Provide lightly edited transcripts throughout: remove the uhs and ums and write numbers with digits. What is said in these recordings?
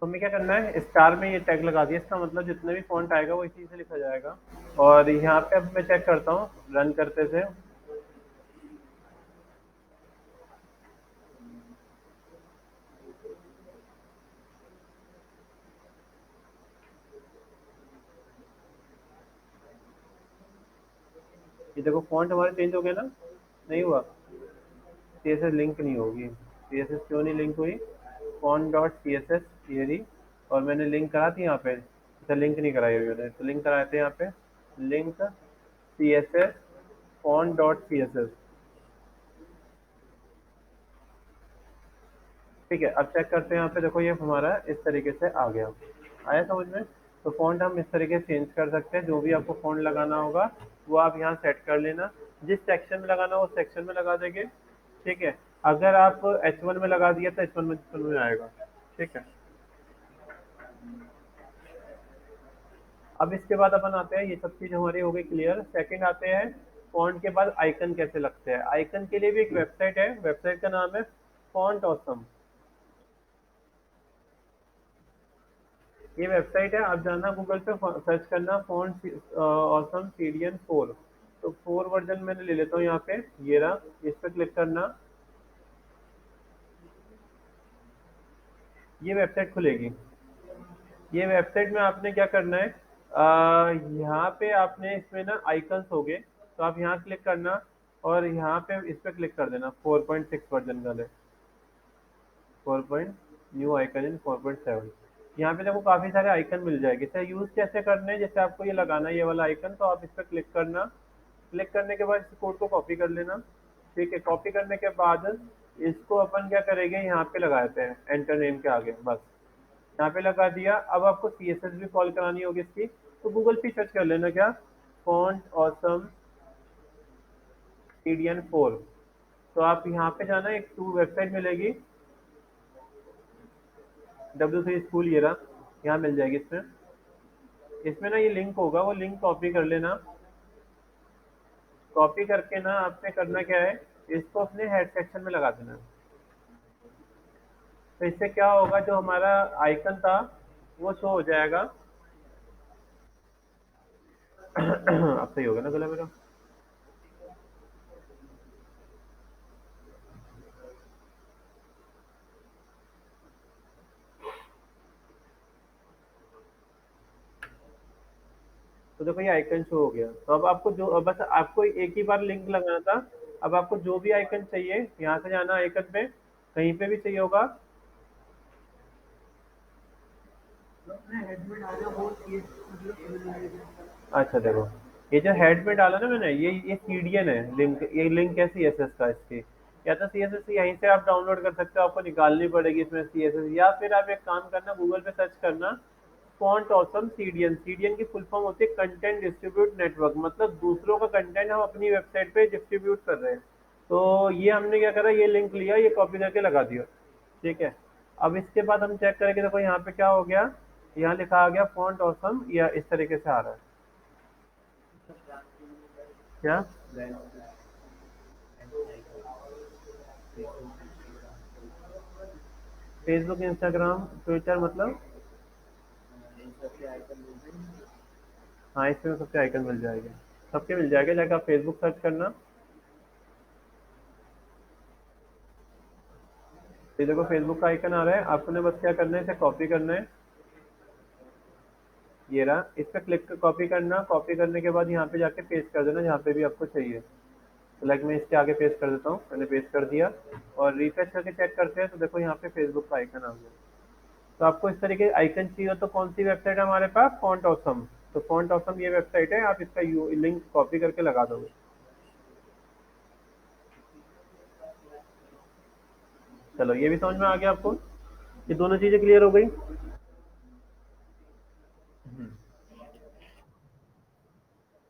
हमें क्या करना है, स्टार में ये टैग लगा दिया, इसका मतलब जितने भी फॉन्ट आएगा वो इसी से लिखा जाएगा। और यहाँ पे अब मैं चेक करता हूँ रन करते थे। ये देखो फॉन्ट हमारे चेंज हो गया ना, नहीं हुआ? सीएसएस लिंक नहीं होगी। सीएसएस क्यों नहीं लिंक हुई? Font dot C S S ये रही। और मैंने लिंक करा थी यहाँ पे, अच्छा लिंक नहीं कराई हुई मैंने, तो लिंक कराए थे यहाँ पे। Link C S S font dot C S S. ठीक है, अब चेक करते हैं यहाँ पे, देखो ये हमारा इस तरीके से आ गया। आया समझ में? तो फॉन्ट हम इस तरीके से चेंज कर सकते हैं, जो भी आपको फॉन्ट लगाना होगा वो आप यहाँ सेट कर लेना। जिस सेक्शन में लगाना हो उस सेक्शन में लगा देंगे। ठीक है, अगर आप H1 में लगा दिया तो H1 में आएगा। ठीक है, अब इसके बाद अपन आते हैं, ये सब चीज हमारी हो गई क्लियर। सेकंड आते हैं फॉन्ट के बाद आइकन कैसे लगते हैं। आइकन के लिए भी एक वेबसाइट है, वेबसाइट का नाम है फॉन्ट ऑसम। ये वेबसाइट है, आप जाना गूगल पे सर्च करना फॉन्ट ऑसम CDN 4। तो 4 वर्जन मैंने ले लेता हूँ यहाँ पे, ये रहा, इस पर क्लिक करना, ये वेबसाइट खुलेगी। ये वेबसाइट में आपने क्या करना है, यहाँ पे आपने इसमें ना आइकन्स हो गए, तो आप यहाँ क्लिक करना और यहाँ पे इस पे क्लिक कर देना 4.6 वर्जन वाले। 4 न्यू आइकन इन 4.7। यहाँ पे देखो काफी सारे आइकन मिल जाएंगे। इसे यूज कैसे करने हैं, जैसे आपको ये लगाना है ये वाला आइकन, तो आप इस पर क्लिक करना। क्लिक करने के बाद इस कोड को कॉपी कर लेना। ठीक है, कॉपी करने के बाद इसको अपन क्या करेंगे, यहाँ पे लगा देते हैं एंटर नेम के आगे, बस यहाँ पे लगा दिया। अब आपको CSS भी कॉल करानी होगी इसकी, तो गूगल पे सर्च कर लेना क्या, फॉन्ट ऑसम CDN 4। तो आप यहाँ पे जाना, एक टू वेबसाइट मिलेगी, W3 स्कूल, ये रहा, यहाँ मिल जाएगी। इसमें इसमें ना ये लिंक होगा, वो लिंक कॉपी कर लेना। कॉपी करके ना आपने करना क्या है, इसको अपने हेड सेक्शन में लगा देना। तो इससे क्या होगा, जो हमारा आइकन था वो शो हो जाएगा। अब सही हो गया ना गला मेरा? तो देखो ये आइकन शो हो गया। तो अब आपको जो, अब बस आपको एक ही बार लिंक लगाना था। अब आपको जो भी आइकन चाहिए यहाँ से जाना आइकन पे, कहीं पे भी चाहिए होगा। अच्छा देखो, ये जो हेड में डाला ना मैंने, ये CDN है लिंक, ये लिंक है CSS का इसकी। या तो CSS यहीं से आप डाउनलोड कर सकते हो, आपको निकालनी पड़ेगी इसमें CSS, या फिर आप एक काम करना, गूगल पे सर्च करना फॉन्ट ऑसम CDN। CDN की फुल फॉर्म होती है कंटेंट डिस्ट्रीब्यूट नेटवर्क, मतलब दूसरों का कंटेंट हम अपनी वेबसाइट पे डिस्ट्रीब्यूट कर रहे हैं। तो ये हमने क्या करा, ये लिंक लिया, ये कॉपी करके लगा दिया। ठीक है, अब इसके बाद हम चेक करेंगे, देखो यहाँ पे क्या हो गया, यहाँ लिखा आ गया फॉन्ट ऑसम, या इस तरीके से आ रहा है क्या? फेसबुक, इंस्टाग्राम, ट्विटर मतलब? हाँ, इसमें सबके आइकन मिल जाएंगे, सबके मिल जाएगा। जाकर आप फेसबुक सर्च करना, ये देखो फेसबुक का आइकन आ रहा है। आपने बस क्या करना है, इसे कॉपी करना है, ये रहा, इस पर क्लिक कर कॉपी करना। कॉपी करने के बाद यहाँ पे जाके पेस्ट कर देना जहाँ पे भी आपको चाहिए। तो लाइक मैं इसके आगे पेस्ट कर देता हूँ, मैंने पेस्ट कर दिया। और रिफ्रेश करके चेक करते हैं, तो देखो यहाँ पे फेसबुक का आइकन आ गया। तो आपको इस तरीके आइकन चाहिए हो तो कौन सी वेबसाइट है हमारे पास, फॉन्ट ऑसम। तो फॉन्ट ऑसम ये वेबसाइट है, आप इसका लिंक कॉपी करके लगा दोगे। चलो ये भी समझ में आ गया आपको, ये दोनों चीजें क्लियर हो गई।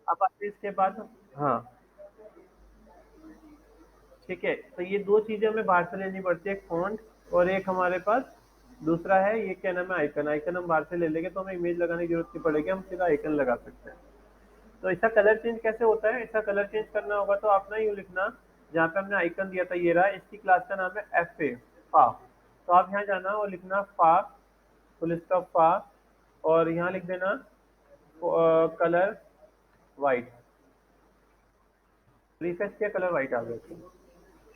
अब आते हैं इसके बाद, हाँ ठीक है, तो ये दो चीजें हमें बाहर से लेनी पड़ती है, एक फॉन्ट और एक हमारे पास दूसरा है, ये क्या नाम है, आइकन। आइकन हम बाहर से ले लेंगे तो हमें इमेज लगाने की जरूरत नहीं पड़ेगी, हम सीधा आइकन लगा सकते हैं। तो इसका कलर चेंज कैसे होता है, इसका कलर चेंज करना होगा तो आप ना यूँ लिखना, जहाँ पे हमने आइकन दिया था, ये रहा, इसकी क्लास का नाम है FA, फा। तो आप यहाँ जाना और लिखना फा, फुल स्टॉप फा, और यहाँ लिख देना कलर वाइट। रिफ्रेश किया, कलर वाइट आ गया।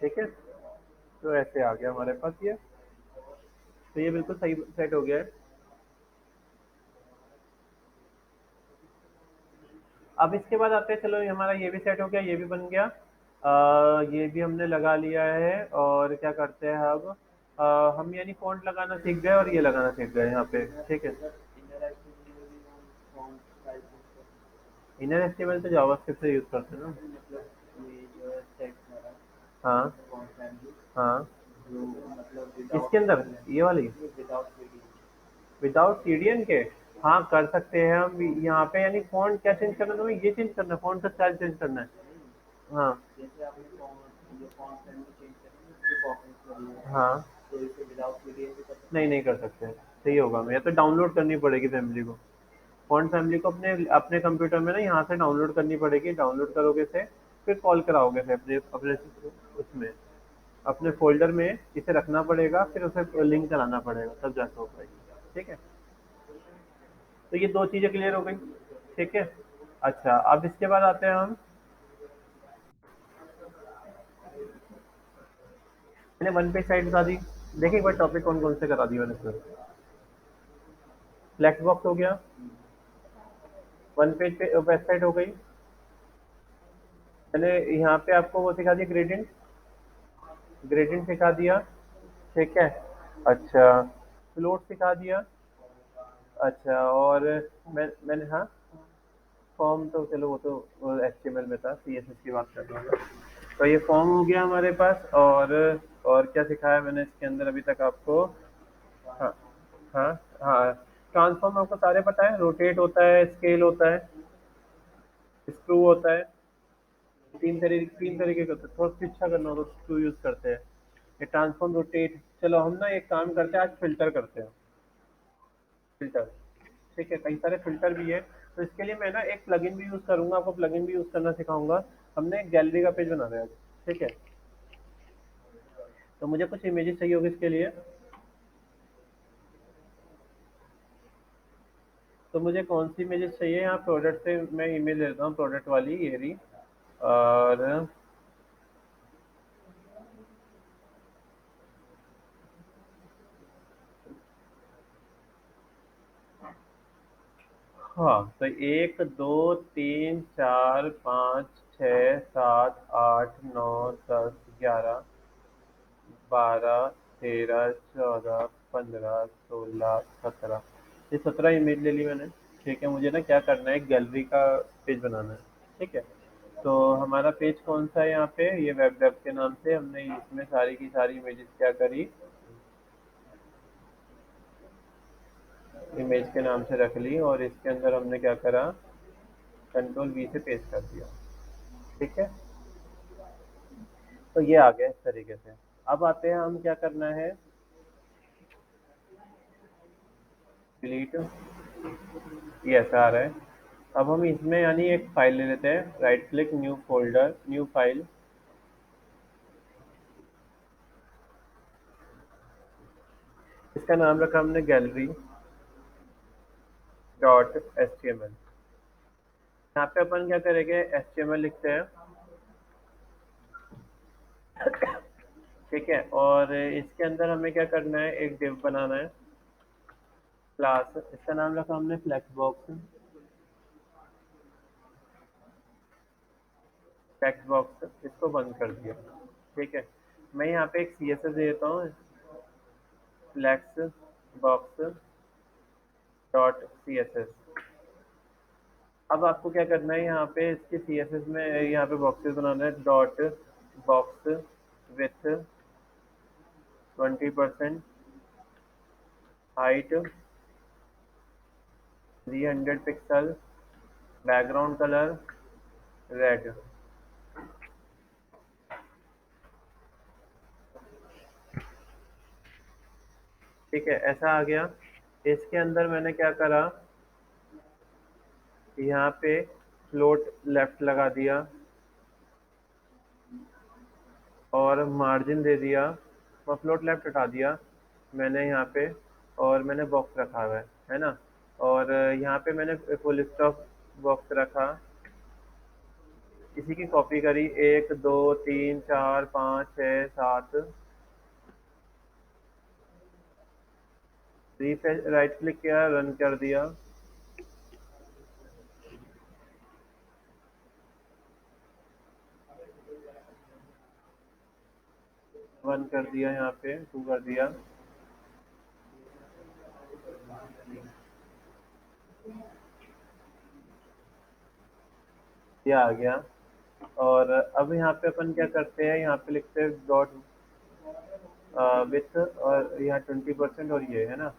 ठीक है, तो ऐसे आ गया हमारे पास ये। तो ये बिल्कुल सही सेट हो गया है। अब इसके बाद आते हैं, चलो ये हमारा ये भी सेट हो गया, ये भी बन गया। ये भी हमने लगा लिया है, और क्या करते हैं अब, हम यानी फॉन्ट लगाना सीख गए और ये लगाना सीख गए यहाँ पे। ठीक है, इनर एचटीएमएल तो जावास्क्रिप्ट से यूज करते हैं ना। हाँ हाँ, इसके अंदर ये वाली विदाउट सीडीएन के, हाँ कर सकते हैं हम यहाँ पे। यानी फॉन्ट क्या चेंज करना है तुम्हें, ये चेंज करना है, फॉन्ट का स्टाइल चेंज करना है। हाँ हाँ, नहीं नहीं कर सकते। सही होगा, मैं या तो डाउनलोड करनी पड़ेगी फैमिली को, फॉन्ट फैमिली को अपने अपने कंप्यूटर में ना यहाँ से डाउनलोड करनी पड़ेगी। डाउनलोड करोगे से फिर कॉल कराओगे से अपने अपने उसमें, अपने फोल्डर में इसे रखना पड़ेगा, फिर उसे लिंक चलाना पड़ेगा, तब जाके हो पाएगी। ठीक है, तो ये दो चीज़ें क्लियर हो गई। ठीक है, अच्छा अब इसके बाद आते हैं हम, मैंने वन पेज साइट बता दी। देखिए एक बार टॉपिक कौन कौन से करा दिया मैंने इसमें। फ्लैक्स बॉक्स हो गया, वन पेज पे वेबसाइट हो गई। मैंने यहाँ पे आपको वो सिखा दिया, ग्रेडियंट, ग्रेडियंट सिखा दिया। ठीक है, अच्छा फ्लोट सिखा दिया। अच्छा, और मैंने हाँ, फॉर्म तो चलो वो तो एचटीएमएल में था, सीएसएस की बात कर रहा था। तो ये फॉर्म हो गया हमारे पास, और क्या सिखाया मैंने इसके अंदर अभी तक आपको। हाँ हाँ हाँ, ट्रांसफॉर्म आपको सारे पता है, रोटेट होता है, स्केल होता है, स्क्रू होता है। तीन तरीके के होते हैं, थोड़ा सा अच्छा करना हो तो स्क्रू यूज करते हैं। ये ट्रांसफॉर्म, रोटेट। चलो हम ना एक काम करते हैं, आज फिल्टर करते हैं, फिल्टर। ठीक है, कई सारे फिल्टर भी है। तो इसके लिए मैं ना एक प्लगइन भी यूज करूंगा, आपको प्लगइन भी यूज करना सिखाऊंगा। हमने एक गैलरी का पेज बनाना है आज। ठीक है, तो मुझे कुछ इमेजेस चाहिए होगी इसके लिए। तो मुझे कौन सी इमेजेस चाहिए, यहाँ प्रोडक्ट से मैं इमेज लेता हूँ, प्रोडक्ट वाली ये रही। और हाँ, तो एक दो तीन चार पाँच छः सात आठ नौ 10 11 12 13 14 15 16 ये 17 इमेज ले ली मैंने। ठीक है, मुझे ना क्या करना है, एक गैलरी का पेज बनाना है। ठीक है, तो हमारा पेज कौन सा है, यहाँ पे ये वेब डेव के नाम से हमने इसमें सारी की सारी इमेजेस क्या करी, इमेज के नाम से रख ली, और इसके अंदर हमने क्या करा, कंट्रोल वी से पेस्ट कर दिया। ठीक है, तो ये आ गया इस तरीके से। अब आते हैं हम क्या करना है, डिलीट, ये ऐसा आ रहा है। अब हम इसमें यानी एक फाइल ले लेते हैं, right click, new folder, new file. इसका नाम रखा हमने gallery dot H T M L. यहाँ पे अपन क्या करेंगे, एच टी एम एल लिखते हैं। ठीक है, और इसके अंदर हमें क्या करना है, एक डिव बनाना है, क्लास। इसका नाम रखा हमने फ्लैक्स बॉक्स, टेक्स्ट बॉक्स, इसको बंद कर दिया। ठीक है, मैं यहाँ पे एक सी एस एस देता हूँ, flex box dot C S S. अब आपको क्या करना है, यहाँ पे इसके सी एस एस में यहाँ पे बॉक्सेस बनाना है, dot box with 20% height, 300 pixel, background colour red. ठीक है, ऐसा आ गया। इसके अंदर मैंने क्या करा, यहाँ पे फ्लोट लेफ्ट लगा दिया, और मार्जिन दे दिया, और फ्लोट लेफ्ट हटा दिया मैंने यहाँ पे, और मैंने बॉक्स रखा हुआ है ना। और यहाँ पे मैंने फुल स्टॉप बॉक्स रखा, इसी की कॉपी करी, 1 2 3 4 5 6 7, रिफ्रेश, राइट क्लिक किया, रन कर दिया। वन कर दिया, यहाँ पे टू कर दिया। ये आ गया। और अब यहाँ पे अपन क्या करते हैं, यहाँ पे लिखते हैं डॉट विथ, और यहाँ 20% और ये है ना।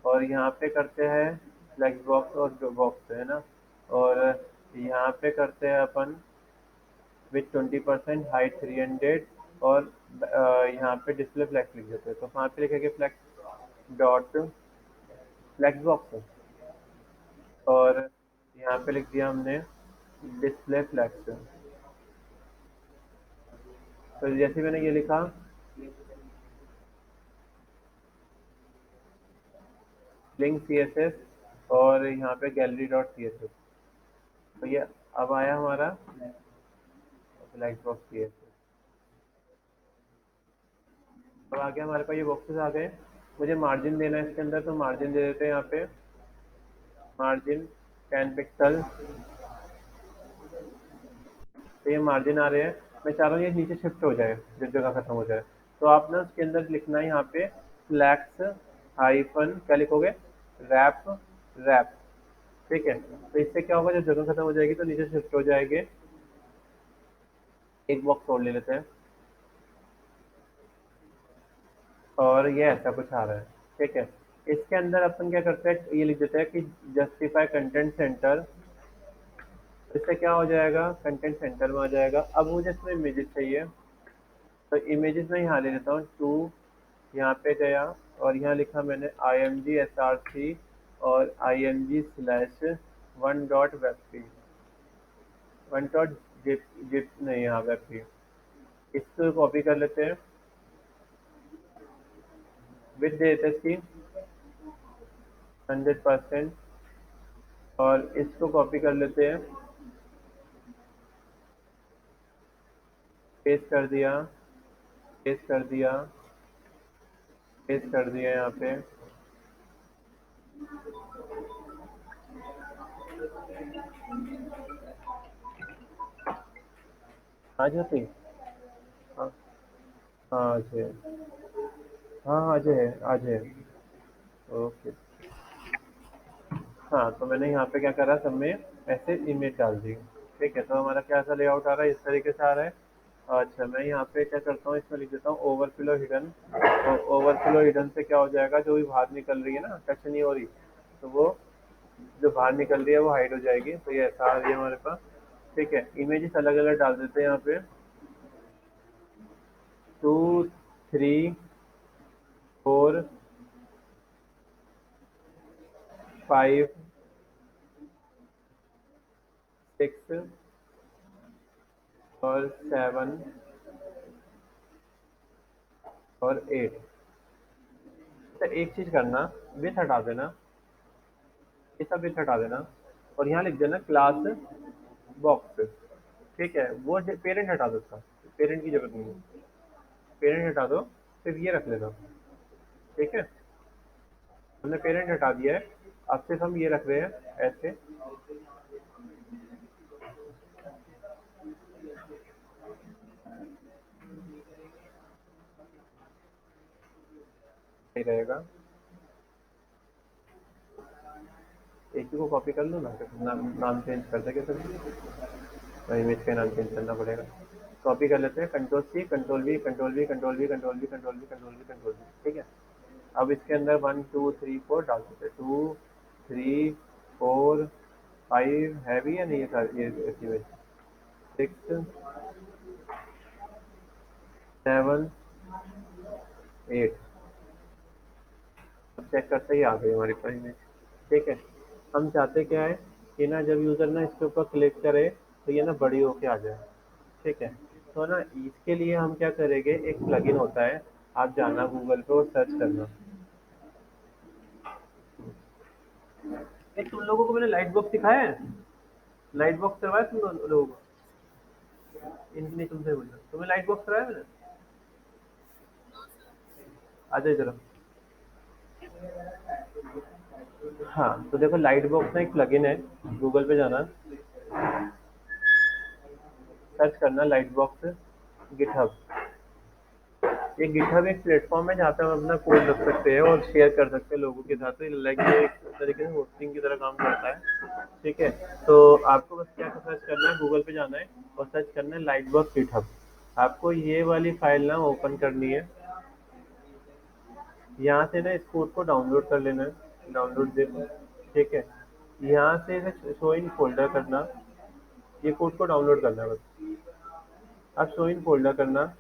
और यहाँ पे करते हैं फ्लेक्स बॉक्स और जो बॉक्स है ना। और यहाँ पे करते हैं अपन विथ 20% हाइट 300। और यहाँ पे डिस्प्ले फ्लेक्स लिख देते हैं, तो वहाँ पे लिखेंगे फ्लेक्स डॉट फ्लेक्स बॉक्स। और यहाँ पे लिख दिया हमने डिस्प्ले फ्लेक्स। तो जैसे मैंने ये लिखा, लिंक सी एस एस, और यहाँ पे gallery dot C S S. तो ये अब आया हमारा flex box C S S. अब आ गया हमारे पास, ये बॉक्सेस आ गए। मुझे मार्जिन देना है इसके अंदर, तो मार्जिन दे देते हैं यहाँ पे, मार्जिन 10 पिक्सल। तो ये मार्जिन आ रहे हैं। मैं चाह रहा हूँ ये नीचे शिफ्ट हो जाए, जब जगह खत्म हो जाए। तो आप ना उसके अंदर लिखना है यहाँ पे फ्लैक्स हाइफन, क्या लिखोगे, रैप, रैप। ठीक है, तो इससे क्या होगा, जब जगह खत्म हो जाएगी तो नीचे शिफ्ट हो जाएंगे। एक बॉक्स और ले लेते हैं, और ये ऐसा कुछ आ रहा है। ठीक है, इसके अंदर अपन क्या करते हैं, ये लिख देते हैं कि जस्टिफाई कंटेंट सेंटर। इससे क्या हो जाएगा, कंटेंट सेंटर में आ जाएगा। अब मुझे इसमें इमेजेस चाहिए, तो इमेजेस में यहाँ ले लेता हूँ टू, यहाँ पे गया, और यहाँ लिखा मैंने I M G S R C, और I M G slash one dot web P, one dot zip, zip नहीं, यहाँ वेब पी। इसको कॉपी कर लेते हैं, विद दे देते हैं इसकी 100%। और इसको कॉपी कर लेते हैं, पेस्ट कर दिया, पेस्ट कर दिया, पेस्ट कर दिया यहाँ पे। आ जाती, हाँ, हाँ आज है, हाँ आज है, आज है। ओके। हाँ, तो मैंने यहाँ पे क्या करा, सब में ऐसे इमेज डाल दी। ठीक है, तो हमारा क्या सा लेआउट आ रहा है, इस तरीके से आ रहा है। अच्छा, मैं यहाँ पे क्या करता हूँ, इसमें लिख देता हूँ ओवरफ्लो हिडन। तो ओवरफ्लो हिडन से क्या हो जाएगा, जो भी बाहर निकल रही है ना, टच नहीं हो रही, तो वो जो बाहर निकल रही है वो हाइड हो जाएगी। तो ये ऐसा आ रही है हमारे पास। ठीक है, इमेजेस अलग अलग डाल देते हैं यहाँ पे, 2 3 4 5 6 और 7 और 8। तो एक चीज करना, विथ हटा देना, ये सब विथ हटा देना, और यहाँ लिख देना क्लास बॉक्स। ठीक है, वो पेरेंट हटा दो, उसका पेरेंट की जरूरत नहीं है, पेरेंट हटा दो, सिर्फ ये रख लेना। ठीक है, हमने पेरेंट हटा दिया है, अब सिर्फ हम ये रख रहे हैं ऐसे। सही रहेगा, एक ही को कॉपी कर लो ना, फिर नाम चेंज कर देंगे फिर, इमेज का नाम चेंज करना पड़ेगा। कॉपी कर लेते हैं, control C, control V, control V, control V, control V, control V, control V, control V. ठीक है, अब इसके अंदर 1 2 3 4 डाल देते हैं, 2 3 4 5 है भी या नहीं है सर, ये इमेज 6 7 8। अब चेक करते ही आ गई हमारी पास इमेज। ठीक है, हम चाहते क्या है कि ना जब यूज़र ना इसके ऊपर क्लिक करे, तो ये ना बड़ी होके आ जाए। ठीक है, तो ना इसके लिए हम क्या करेंगे, एक प्लगइन होता है, आप जाना गूगल पे और सर्च करना, ये तुम लोगों को मैंने लाइट बॉक्स सिखाया है? लाइट बॉक्स करवाया तुम लोगों को? इनकी नहीं, तुमसे बोल रहा तुम्हें लाइट बॉक्स कराया मैंने? आ जाओ इधर। हाँ तो देखो, लाइट बॉक्स में एक प्लगइन है। गूगल पे जाना, सर्च करना लाइट बॉक्स गिटहब। ये गिटहब एक प्लेटफॉर्म है जहाँ पे हम अपना कोड रख सकते हैं और शेयर कर सकते हैं लोगों के साथ। तो लाइक ये एक तरीके से होस्टिंग की तरह काम करता है, ठीक है। तो आपको बस क्या सर्च करना है, गूगल पे जाना है और सर्च करना है लाइट बॉक्स गिटहब। आपको ये वाली फाइल ना ओपन करनी है। यहाँ से ना इस कोड को डाउनलोड कर लेना है, डाउनलोड देखो, ठीक है। यहाँ से इसे शो इन फोल्डर करना, ये कोड को डाउनलोड करना है बस। अब शो इन फोल्डर करना,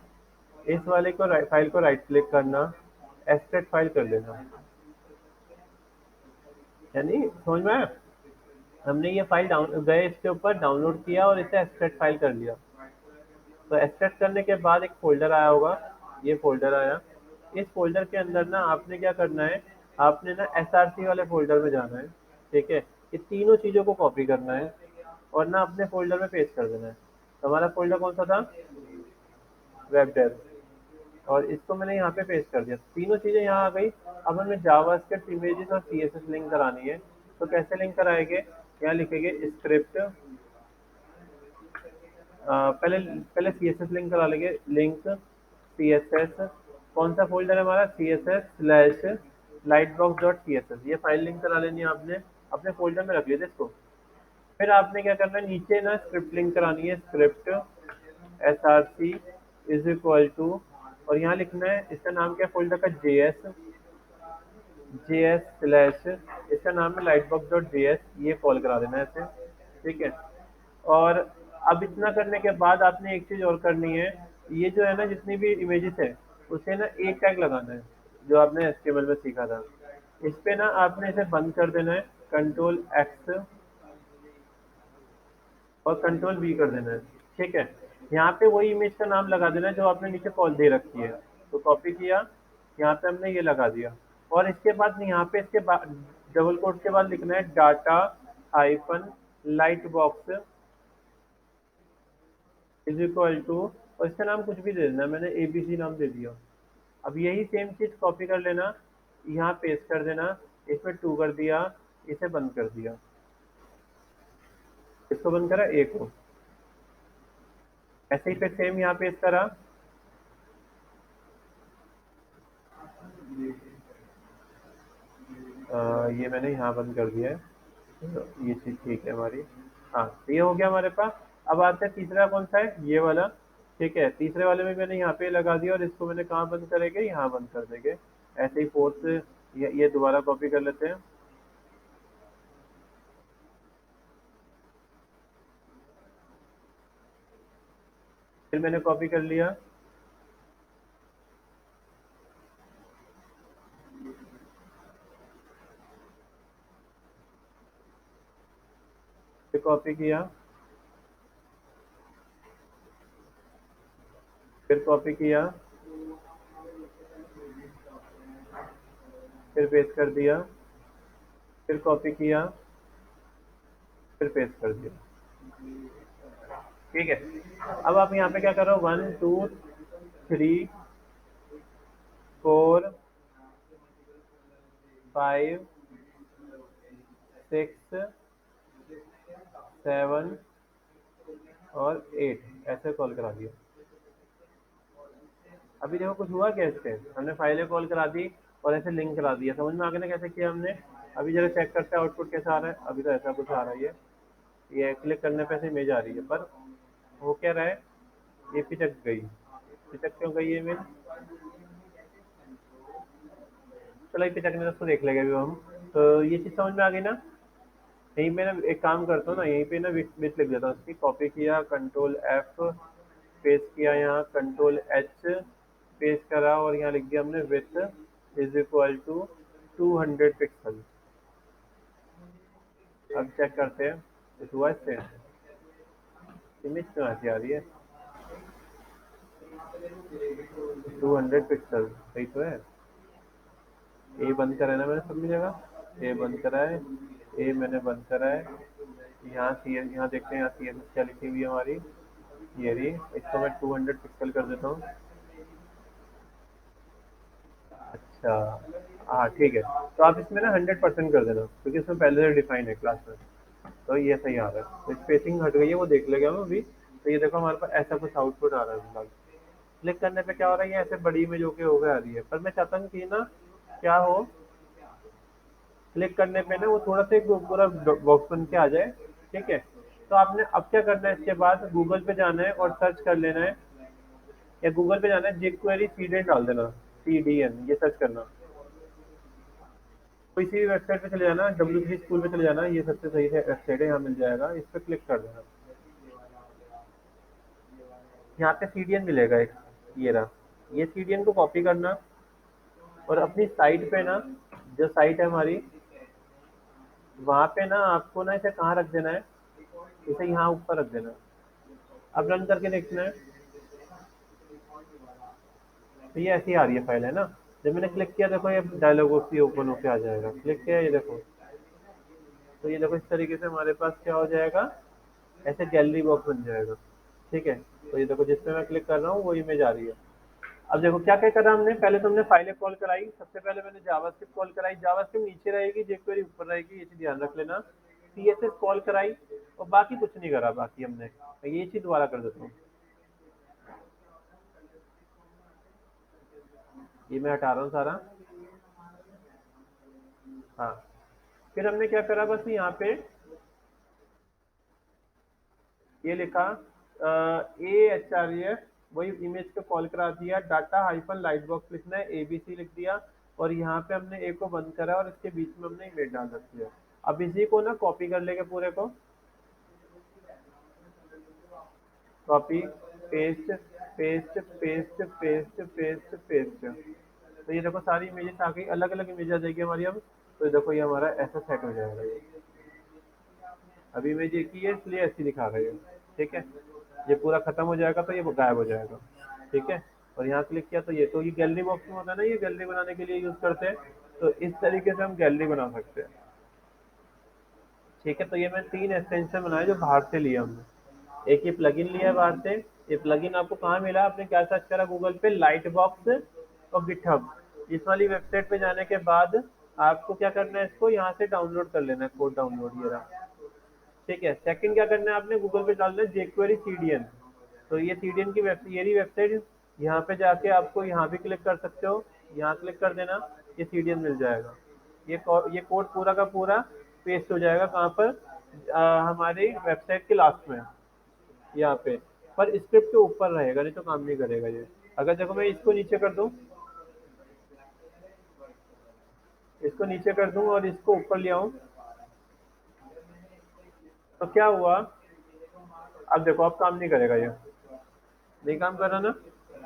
इस वाले को फाइल को राइट क्लिक करना, एक्सट्रैक्ट फाइल कर लेना। यानी समझ में आया? हमने ये फाइल डाउन गए इसके ऊपर डाउनलोड किया और इसे एक्सट्रैक्ट फाइल कर लिया। तो एक्सट्रैक्ट करने के बाद एक फोल्डर आया होगा, ये फोल्डर आया। इस फोल्डर के अंदर ना आपने क्या करना है, आपने ना एसआरसी वाले फोल्डर में जाना है, ठीक है। ये तीनों चीज़ों को कॉपी करना है और ना अपने फोल्डर में पेस्ट कर देना है। तो हमारा फोल्डर कौन सा था? Web dev. और इसको मैंने यहाँ पे पेस्ट कर दिया, तीनों चीज़ें यहाँ आ गई। अब हमें जावास्क्रिप्ट, इमेजेस और सीएसएस लिंक करानी है। तो कैसे लिंक कराएंगे? यहाँ लिखेंगे स्क्रिप्ट, पहले पहले सीएसएस लिंक करा लेंगे। लिंक सीएसएस, कौन सा फोल्डर है हमारा? CSS slash light box dot C S S, ये फाइल लिंक करा लेनी है आपने, अपने फोल्डर में रख लिया इसको। फिर आपने क्या करना है, नीचे ना स्क्रिप्ट लिंक करानी है, script S R C is equal to, और यहाँ लिखना है इसका नाम क्या है फोल्डर का? जे एस स्लैश, इसका नाम है light box dot J S, ये कॉल करा देना है ऐसे, ठीक है। और अब इतना करने के बाद आपने एक चीज़ और करनी है, ये जो है ना जितनी भी इमेजेस है उसे ना एक टैग लगाना है, जो आपने एचटीएमएल में सीखा था। इस पे ना आपने इसे बंद कर देना है, कंट्रोल एक्स और कंट्रोल वी कर देना है, ठीक है। यहाँ पे वही इमेज का नाम लगा देना है जो आपने नीचे कॉल दे रखी है। तो कॉपी किया, यहाँ पे हमने ये लगा दिया। और इसके बाद यहाँ पे इसके बाद डबल कोट के बाद लिखना है data hyphen light box is equal to, और इसका नाम कुछ भी दे देना, मैंने एबीसी नाम दे दिया। अब यही सेम चीज कॉपी कर लेना, यहाँ पेस्ट कर देना, इसमें टू कर दिया, इसे बंद कर दिया। इसको बंद करा, एक को ऐसे ही फिर सेम यहाँ पेस्ट करा। ये मैंने यहाँ बंद कर दिया है, तो ये चीज ठीक है हमारी। हाँ तो ये हो गया हमारे पास। अब आते हैं तीसरा कौन सा है, ये वाला, ठीक है। तीसरे वाले में मैंने यहाँ पे लगा दिया और इसको मैंने कहाँ बंद करेंगे, यहाँ बंद कर देंगे। ऐसे ही फोर्थ, ये दोबारा कॉपी कर लेते हैं। फिर मैंने कॉपी कर लिया, फिर कॉपी किया, फिर कॉपी किया, फिर पेस्ट कर दिया, फिर कॉपी किया, फिर पेस्ट कर दिया, ठीक है। अब आप यहाँ पे क्या करो, 1 2 3 4 5 6 7 और 8 ऐसे कॉल करा दिया। अभी देखो कुछ हुआ क्या इससे, हमने फाइलें कॉल करा दी और ऐसे लिंक करा दिया। समझ में आ गया ना कैसे किया हमने? अभी जरा चेक करते हैं आउटपुट कैसा आ रहा है। अभी तो ऐसा कुछ आ रहा है, ये क्लिक करने पे ऐसे इमेज आ रही है, पर वो क्या रहा है, ये पिचक गई। पिचक क्यों गई ये इमेज? चलो ये पिचकने तो उसको देख लेंगे अभी हम। तो ये चीज़ समझ में आ गई ना? यहीं पे ना एक काम करता हूँ ना, यहीं पे ना विथ लिख देता हूँ उसकी, कॉपी किया, कंट्रोल एफ, पेस्ट किया, यहाँ कंट्रोल एच, पेस्ट करा और यहाँ लिख दिया हमने width is equal to 200 pixel. अब चेक करते हैं कुछ हुआ इससे, इमेज क्यों ऐसी आ रही है? 200 पिक्सल सही तो है। ए बंद करा है ना मैंने, सब जगह ए बंद करा है, ये मैंने बंद करा है। यहाँ सी यहाँ देखते हैं, यहाँ सी एस एस क्या लिखी हुई है हमारी। ये रही। इसको मैं 200 पिक्सल कर देता हूँ। अच्छा। हाँ ठीक है। तो आप इसमें ना 100% कर देना, क्योंकि इसमें पहले से डिफाइन है क्लास में। तो ये सही आ रहा है, तो स्पेसिंग हट गई है, वो देख लेगा मैं अभी। तो ये देखो हमारे पास ऐसा कुछ आउटपुट आ रहा है फिलहाल। क्लिक करने पे क्या हो रहा है, ये ऐसे बड़ी इमेज होके हो गया आ रही है, पर मैं चाहता हूँ कि ना क्या हो, क्लिक करने पे ना वो थोड़ा सा एक पूरा बॉक्स बन के आ जाए। ठीक है। तो आपने अब क्या करना है, इसके बाद गूगल पे जाना है और सर्च कर लेना है, या गूगल पे जाना है jQuery सीडीएन डाल देना। सीडीएन ये सर्च करना। कोई सी भी वेबसाइट पे चले जाना, W3 स्कूल पे चले जाना, ये सबसे सही है वेबसाइट है, यहाँ मिल जाएगा, इस पर क्लिक कर देना। यहाँ पे सीडीएन मिलेगा एक, ये रहा। ये सीडीएन को कॉपी करना, और अपनी साइट पे ना, जो साइट है हमारी, वहाँ पे ना आपको ना इसे कहाँ रख देना है, इसे यहाँ ऊपर रख देना। अब रन करके देखना है। तो ये ऐसी आ रही है फाइल, है ना। जब मैंने क्लिक किया देखो, ये डायलॉग बॉक्स भी ओपन होके आ जाएगा, क्लिक किया ये देखो। तो ये देखो इस तरीके से हमारे पास क्या हो जाएगा, ऐसे गैलरी बॉक्स बन जाएगा। ठीक है। तो ये देखो जिस पे मैं क्लिक कर रहा हूँ वो इमेज आ रही है। अब देखो क्या क्या करा हमने, पहले तो हमने फाइलें कॉल कराई, सबसे पहले मैंने जावास्क्रिप्ट कॉल कराई, जावास्क्रिप्ट नीचे रहेगी, jQuery ऊपर रहेगी, ये चीज ध्यान रख लेना। सीएसएस कॉल कराई, और बाकी कुछ नहीं करा बाकी हमने। ये चीज दोबारा कर देता हूँ। ये मैं हटा रहा हूँ सारा। हाँ। फिर हमने क्या करा, बस यहाँ पे ये लिखा AHREF, वही इमेज को कॉल करा दिया, डाटा हाइफन लाइट बॉक्स लिखना है, ABC लिख दिया। और यहाँ पे हमने ए को बंद करा, और इसके बीच में हमने इमेज डाल रखी है। अब इसी को ना कॉपी कर लेंगे पूरे को। Copy, paste, paste, paste, paste, paste, paste. तो ये देखो सारी इमेजेस आ गई, अलग अलग इमेज आ जाएगी हमारी अब। तो ये देखो ये हमारा ऐसा सेट हो जाएगा ये। अभी इमेज एक ही है, इसलिए ऐसी दिखा रही है। ठीक है। ये पूरा खत्म हो जाएगा तो ये गायब हो जाएगा। ठीक है। और यहाँ क्लिक किया तो ये गैलरी बॉक्स में होता है ना, ये गैलरी बनाने के लिए यूज करते हैं। तो इस तरीके से हम गैलरी बना सकते हैं। ठीक है। तो ये मैं 3 एक्सटेंशन बनाए जो बाहर से लिए हमने। एक ये प्लगइन लिया है बाहर से। ये प्लगइन आपको कहाँ मिला, आपने क्या सर्च करा गूगल पे, लाइट बॉक्स और गिटहब। इस वाली वेबसाइट पे जाने के बाद आपको क्या करना है, इसको यहाँ से डाउनलोड कर लेना है, कोड डाउनलोड ये रहा। ठीक है। सेकंड क्या करना है, आपने गूगल पे डालना है jQuery सीडीएन। तो ये सीडीएन की ये वेबसाइट, यहाँ पे जाके आपको यहाँ भी क्लिक कर सकते हो, यहाँ क्लिक कर देना, ये सीडीएन मिल जाएगा। ये कोड पूरा का पूरा पेस्ट हो जाएगा कहाँ पर, हमारी वेबसाइट के लास्ट में, यहाँ पे। पर स्क्रिप्ट के ऊपर रहेगा, नहीं तो काम नहीं करेगा ये। अगर देखो मैं इसको नीचे कर दूँ, इसको नीचे कर दूँ और इसको ऊपर ले आऊँ, तो क्या हुआ, अब देखो अब काम नहीं करेगा ये। नहीं काम कर रहा ना,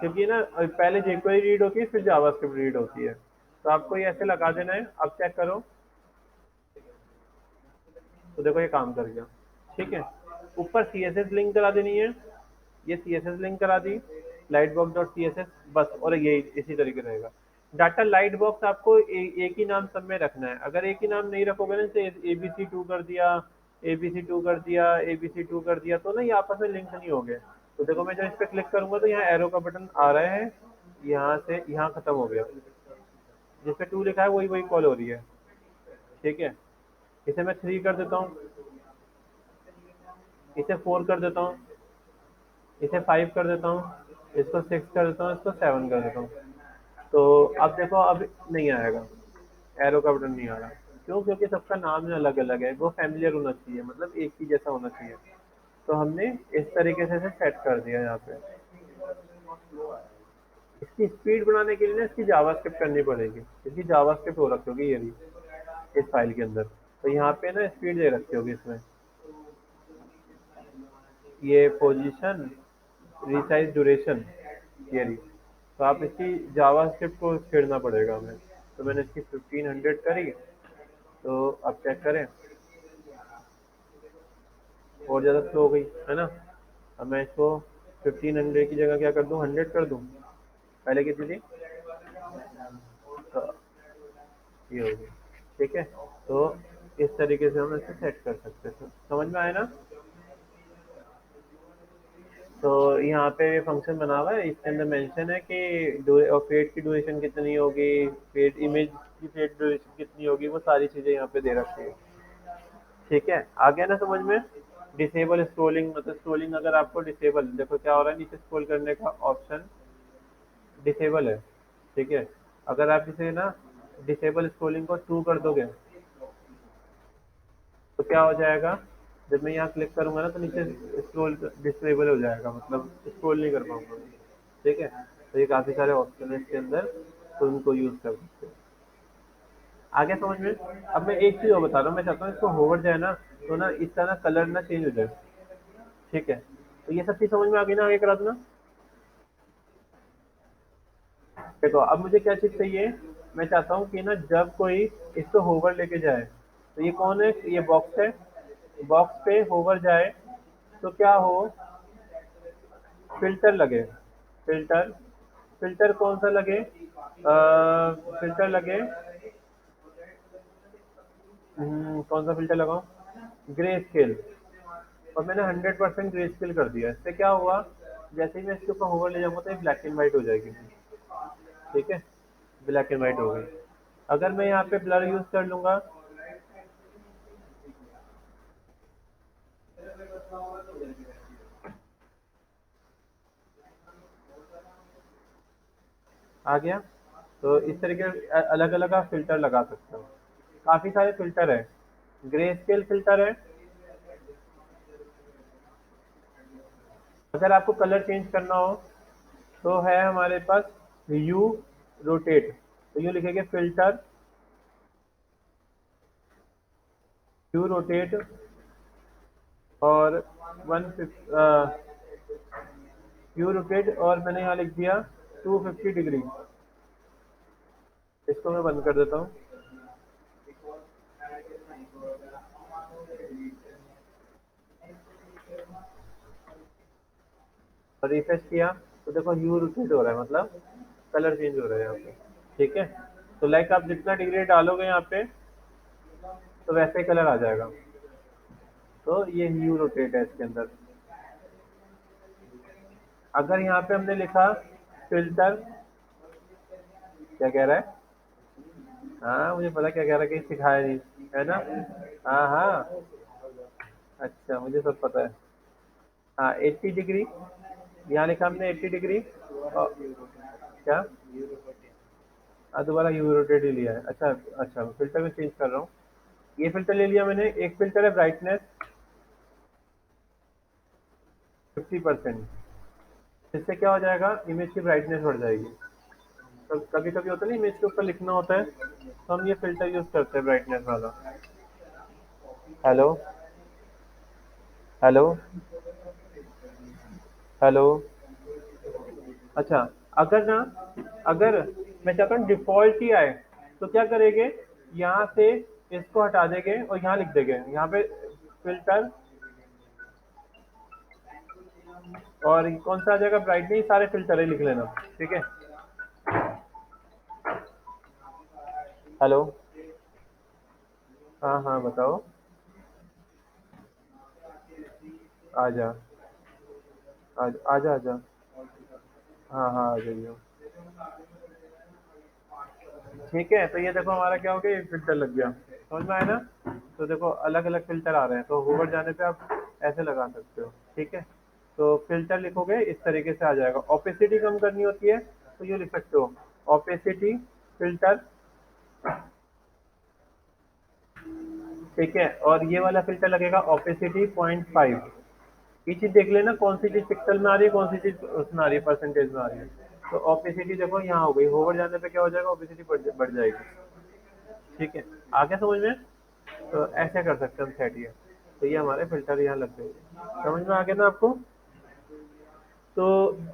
क्योंकि ना पहले jQuery रीड होती है, फिर जावास्क्रिप्ट रीड होती है। तो आपको ये ऐसे लगा देना है। अब चेक करो, तो देखो ये काम कर गया। ठीक है। ऊपर CSS लिंक करा देनी है, ये CSS लिंक करा दी, lightbox.css, बस। और ये इसी तरीके रहेगा। डाटा लाइट बॉक्स आपको एक ही नाम सब में रखना है। अगर एक ही नाम नहीं रखोगे ना, जैसे ABC2 कर दिया, ABC2 कर दिया, ABC2 कर दिया, तो ना ये आपस में लिंक नहीं होंगे। तो देखो मैं जब इस पर क्लिक करूंगा तो यहाँ एरो का बटन आ रहा है, यहाँ से यहाँ खत्म हो गया। जिस पे 2 लिखा है वही वही कॉल हो रही है। ठीक है। इसे मैं 3 कर देता हूँ, इसे 4 कर देता हूँ, इसे 5 कर देता हूँ, इसको 6 कर देता हूँ, इसको 7 कर देता हूँ। तो अब देखो अब नहीं आएगा, एरो का बटन नहीं आ रहा। क्यों? क्योंकि सबका नाम ही अलग अलग है, वो फैमिलियर होना चाहिए, मतलब एक ही जैसा होना चाहिए। तो हमने इस तरीके से इसे सेट कर दिया यहाँ पे। इसकी स्पीड बढ़ाने के लिए ना इसकी जावास्क्रिप्ट करनी पड़ेगी। इसकी जावास्क्रिप्ट हो रखी होगी ये भी इस फाइल के अंदर। तो यहाँ पे ना स्पीड दे रखी होगी इसमें, ये पोजीशन, रिसाइज, ड्यूरेशन, ये रही। तो आप इसकी जावास्क्रिप्ट को छेड़ना पड़ेगा हमें। तो मैंने इसकी 1500 करी। तो अब चेक करें, और ज़्यादा स्लो हो गई है ना। अब मैं इसको 1500 की जगह क्या कर दूँ, 100 कर दूँ। पहले कितनी थी, तो ये होगी। ठीक है। तो इस इस तरीके से हम इसे सेट कर सकते हैं। समझ में आया ना? तो यहाँ पे फंक्शन बना हुआ है, इसके अंदर मेंशन है कि फेड की ड्यूरेशन कितनी होगी, फेड इमेज की फेड ड्यूरेशन कितनी होगी, वो सारी चीज़ें यहाँ पे दे रखी है। ठीक है, आ गया ना समझ में? डिसेबल स्क्रोलिंग, मतलब स्क्रोलिंग अगर आपको डिसेबल, देखो क्या हो रहा है, नीचे स्क्रॉल करने का ऑप्शन डिसेबल है। ठीक है, अगर आप इसे ना डिसेबल स्क्रोलिंग को टू कर दोगे तो क्या हो जाएगा, जब मैं यहाँ क्लिक करूंगा ना तो नीचे स्क्रॉल डिसेबल हो जाएगा, मतलब स्क्रॉल नहीं कर पाऊंगा। ठीक है, तो ये काफ़ी सारे ऑप्शन है इसके अंदर, तो उनको यूज़ कर सकते हैं। आगे समझ में? अब मैं एक चीज़ और बता रहा हूँ, मैं चाहता हूँ इसको होवर जाए ना, तो ना इसका ना कलर ना चेंज हो जाए। ठीक है, तो ये सब चीज़ समझ में आ गई ना आगे करा दूँ ना? देखो अब मुझे क्या चीज़ चाहिए, मैं चाहता हूँ कि ना जब कोई इसको होवर लेके जाए, तो ये कौन है, ये बॉक्स है, बॉक्स पे होवर जाए तो क्या हो, फिल्टर लगे। फिल्टर, फिल्टर कौन सा लगे, फिल्टर लगे, कौन सा फिल्टर लगाऊं, ग्रे स्केल। और मैंने 100% ग्रे स्केल कर दिया, इससे क्या हुआ, जैसे ही मैं इसके ऊपर होवर ले जाऊंगा तो ये ब्लैक एंड व्हाइट हो जाएगी। ठीक है, ब्लैक एंड व्हाइट हो गई। अगर मैं यहाँ पे ब्लर यूज कर लूंगा, आ गया। तो इस तरीके अलग अलग आप फिल्टर लगा सकते हो, काफी सारे फिल्टर है। ग्रे स्केल फिल्टर है, अगर आपको कलर चेंज करना हो तो है हमारे पास यू रोटेट, तो यू लिखेंगे फिल्टर, यू रोटेट, और वन यू रोटेट, और मैंने यहाँ लिख दिया 250 डिग्री। इसको मैं बंद कर देता हूँ। और रिफ्रेश किया तो देखो ह्यू रोटेट हो रहा है, मतलब कलर चेंज हो रहा है यहाँ पे। ठीक है, तो लाइक आप जितना डिग्री डालोगे यहाँ पे तो वैसे ही कलर आ जाएगा। तो ये ह्यू रोटेट है इसके अंदर। अगर यहाँ पे हमने लिखा फिल्टर, क्या कह रहा है, हाँ मुझे पता क्या कह रहा है, कहीं सिखाया नहीं है ना। हाँ हाँ, अच्छा मुझे सब पता है। हाँ 80 डिग्री, यहाँ लिखा हमने 80 डिग्री। और क्या, हाँ दोबारा यू रोटेट ही लिया है, अच्छा। अच्छा फिल्टर में चेंज कर रहा हूँ, ये फिल्टर ले लिया मैंने। एक फिल्टर है ब्राइटनेस 50%, इससे क्या हो जाएगा, इमेज की ब्राइटनेस बढ़ जाएगी। तो कभी कभी होता है ना, इमेज के ऊपर लिखना होता है, तो हम ये फिल्टर यूज करते हैं ब्राइटनेस वाला। Hello, hello, hello. अच्छा, अगर ना, अगर मैं चाहता हूँ डिफॉल्ट ही आए तो क्या करेंगे, यहाँ से इसको हटा देंगे और यहाँ लिख देंगे, यहाँ पे फिल्टर, और कौन सा आ जाएगा, ब्राइटनेस, सारे फिल्टर ही लिख लेना। ठीक है, हेलो, हाँ हाँ बताओ। आजा, आजा आजा, हाँ हाँ आ जाइए। ठीक है, तो ये देखो हमारा क्या हो गया, ये फिल्टर लग गया। समझ में आया ना? तो देखो अलग अलग फिल्टर आ रहे हैं, तो होवर जाने पे आप ऐसे लगा सकते हो। ठीक है, तो फिल्टर लिखोगे इस तरीके से आ जाएगा। ओपेसिटी कम करनी होती है तो ये लिख सकते हो, ओपेसिटी फिल्टर। ठीक है, और ये वाला फिल्टर लगेगा ओपेसिटी 0.5। ये चीज देख लेना कौन सी चीज पिक्सल में आ रही है, कौन सी चीज उसमें आ रही है, परसेंटेज में आ रही है। तो ओपेसिटी देखो यहाँ हो गई, होवर जाने पे क्या हो जाएगा, ओपेसिटी बढ़ जाएगी। ठीक है, आगे समझ में? तो ऐसे कर सकते हैं हम सेट ये। तो ये हमारे फिल्टर यहाँ लग गए, समझ में आ गया ना आपको? तो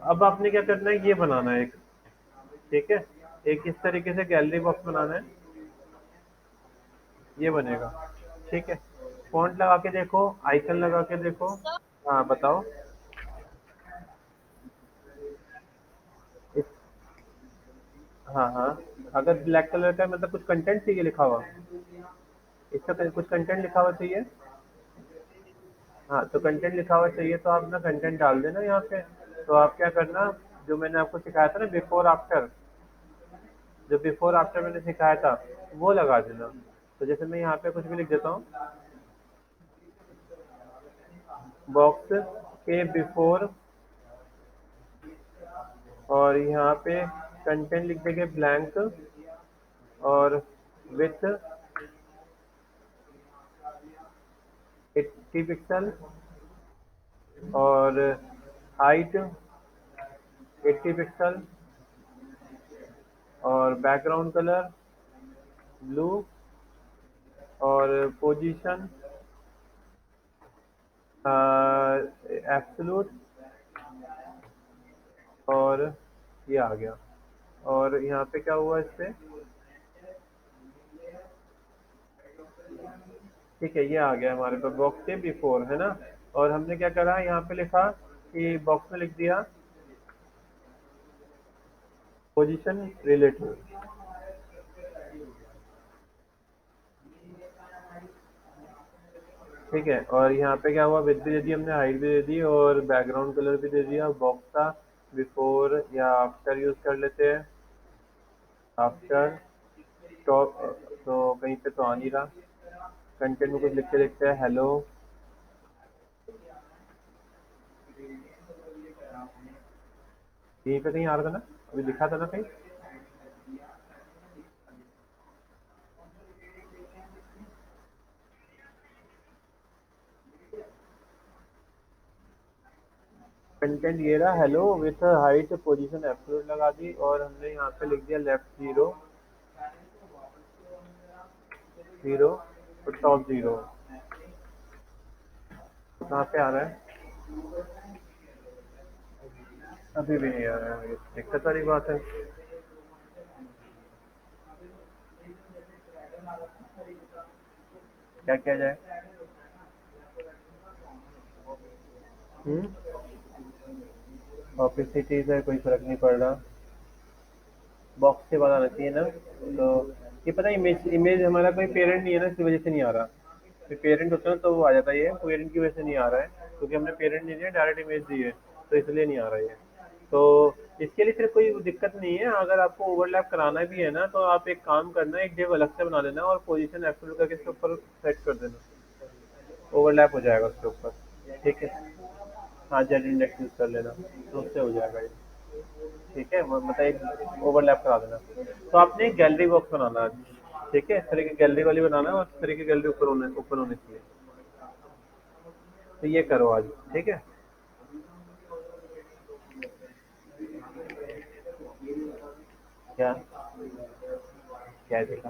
अब आपने क्या करना है, ये बनाना है एक। ठीक है, एक इस तरीके से गैलरी बॉक्स बनाना है, ये बनेगा। ठीक है, फॉन्ट लगा के देखो, आइकन लगा के देखो। हाँ बताओ। इस, हाँ हाँ, अगर ब्लैक कलर का है, मतलब कुछ कंटेंट चाहिए लिखा हुआ। इसका कुछ कंटेंट लिखा हुआ चाहिए। हाँ, तो कंटेंट लिखा हुआ चाहिए तो आप ना कंटेंट डाल देना यहाँ पे। तो आप क्या करना, जो मैंने आपको सिखाया था ना बिफोर आफ्टर, जो बिफोर आफ्टर मैंने सिखाया था वो लगा देना। तो जैसे मैं यहाँ पे कुछ भी लिख देता हूँ, बॉक्स के बिफोर, और यहाँ पे कंटेंट लिख देंगे ब्लैंक, और विथ 80 पिक्सल, और हाइट 80 पिक्सल, और बैकग्राउंड कलर ब्लू, और पोजीशन एब्सोल्यूट, और ये आ गया। और यहाँ पे क्या हुआ इस पे, ठीक है, ये आ गया हमारे पास बॉक्स के बिफोर, है ना। और हमने क्या करा, यहाँ पे लिखा कि बॉक्स में लिख दिया पोजीशन रिलेटिव। ठीक है, और यहाँ पे क्या हुआ, विड्थ भी दे दी हमने, हाइट भी दे दी, और बैकग्राउंड कलर भी दे दिया। बॉक्स का बिफोर या आफ्टर यूज कर लेते हैं, आफ्टर टॉप, तो कहीं पे तो आ नहीं रहा। कंटेंट में कुछ लिख के देखते हैं, हेलो। यहीं पे कहीं आ रहा था ना, अभी लिखा था ना कहीं। कंटेंट ये रहा, hello with height position absolute लगा दी, और हमने यहाँ पे लिख दिया लेफ्ट जीरो, जीरो, और टॉप जीरो। कहाँ पे आ रहा है, अभी भी नहीं आ रहा है, ये दिक्कत वाली बात है। क्या किया जाए। ऑफिस की चीज़ है, कोई फर्क नहीं पड़ रहा। बॉक्स से बात आना चाहिए ना। तो ये पता है, इमेज इमेज हमारा कोई पेरेंट नहीं है ना, इसकी वजह से नहीं आ रहा। कोई पेरेंट होता है तो वो आ जाता है, ये पेरेंट की वजह से नहीं आ रहा है, क्योंकि हमने पेरेंट नहीं दिया, डायरेक्ट इमेज दी है, तो इसलिए नहीं आ रहा है ये। तो इसके लिए फिर कोई दिक्कत नहीं है, अगर आपको ओवरलैप कराना भी है ना, तो आप एक काम करना, एक डिव अलग से बना लेना और पोजीशन एब्सोल्यूट करके इसके ऊपर सेट कर देना, ओवरलैप हो जाएगा उसके ऊपर। ठीक है, हाँ, जेड इंडेक्स यूज कर लेना, तो उससे हो जाएगा ये। ठीक है, मतलब एक ओवरलैप करा देना। तो आपने एक गैलरी बॉक्स बनाना है। ठीक है, इस तरह की गैलरी वाली बनाना है, और इस तरह की गैलरी ऊपर होनी चाहिए। तो ये करो आज। ठीक है। क्या, क्या देखा।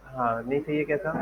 हाँ, नहीं चाहिए कैसा।